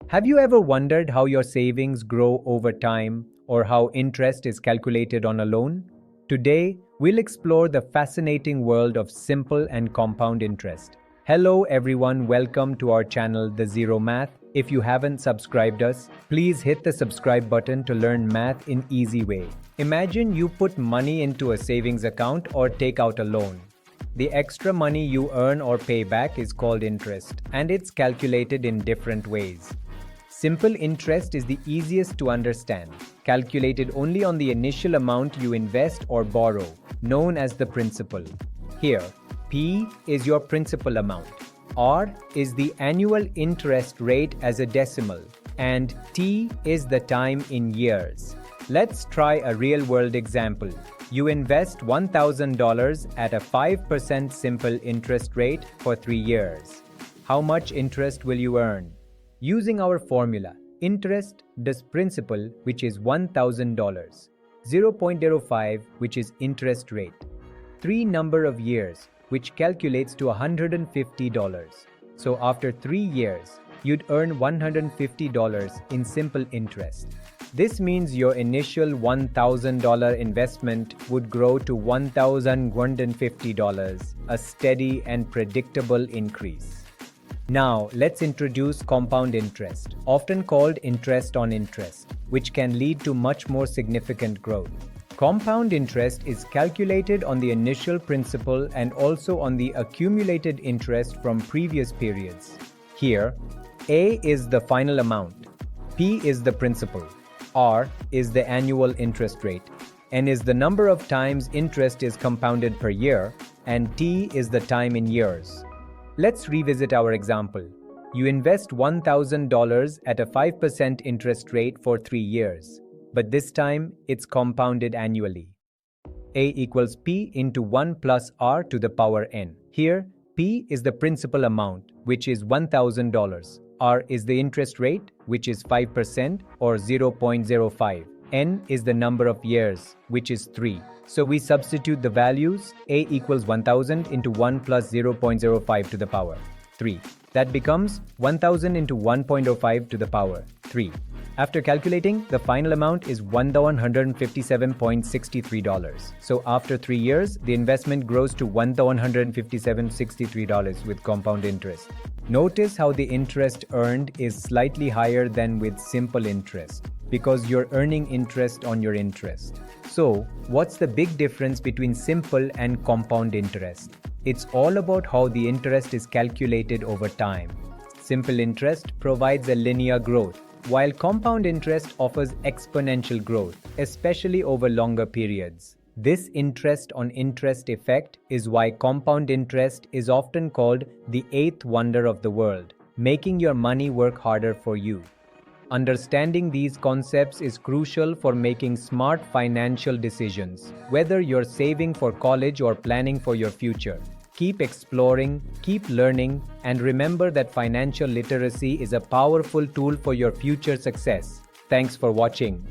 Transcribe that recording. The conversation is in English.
Have you ever wondered how your savings grow over time or how interest is calculated on a loan? Today, we'll explore the fascinating world of simple and compound interest. Hello everyone, welcome to our channel, The Zero.Math. If you haven't subscribed us, please hit the subscribe button to learn math in easy way. Imagine you put money into a savings account or take out a loan. The extra money you earn or pay back is called interest, and it's calculated in different ways. Simple interest is the easiest to understand, calculated only on the initial amount you invest or borrow, known as the principal. Here, P is your principal amount, R is the annual interest rate as a decimal, and T is the time in years. Let's try a real-world example. You invest $1,000 at a 5% simple interest rate for 3 years. How much interest will you earn? Using our formula, interest plus principal, which is $1,000, 0.05, which is interest rate, 3 number of years, which calculates to $150. So after 3 years, you'd earn $150 in simple interest. This means your initial $1,000 investment would grow to $1,150, a steady and predictable increase. Now, let's introduce compound interest, often called interest on interest, which can lead to much more significant growth. Compound interest is calculated on the initial principal and also on the accumulated interest from previous periods. Here, A is the final amount, P is the principal, R is the annual interest rate, N is the number of times interest is compounded per year, and T is the time in years. Let's revisit our example. You invest $1,000 at a 5% interest rate for 3 years, but this time it's compounded annually. A equals P into 1 plus R to the power N. Here, P is the principal amount, which is $1,000. R is the interest rate, which is 5% or 0.05. N is the number of years, which is 3. So we substitute the values. A equals 1000 into 1 plus 0.05 to the power 3. That becomes 1000 into 1.05 to the power 3. After calculating, the final amount is $1,157.63. So after 3 years, the investment grows to $1,157.63 with compound interest. Notice how the interest earned is slightly higher than with simple interest, because you're earning interest on your interest. So, what's the big difference between simple and compound interest? It's all about how the interest is calculated over time. Simple interest provides a linear growth, while compound interest offers exponential growth, especially over longer periods. This interest on interest effect is why compound interest is often called the eighth wonder of the world, making your money work harder for you. Understanding these concepts is crucial for making smart financial decisions, whether you're saving for college or planning for your future. Keep exploring, keep learning, and remember that financial literacy is a powerful tool for your future success. Thanks for watching.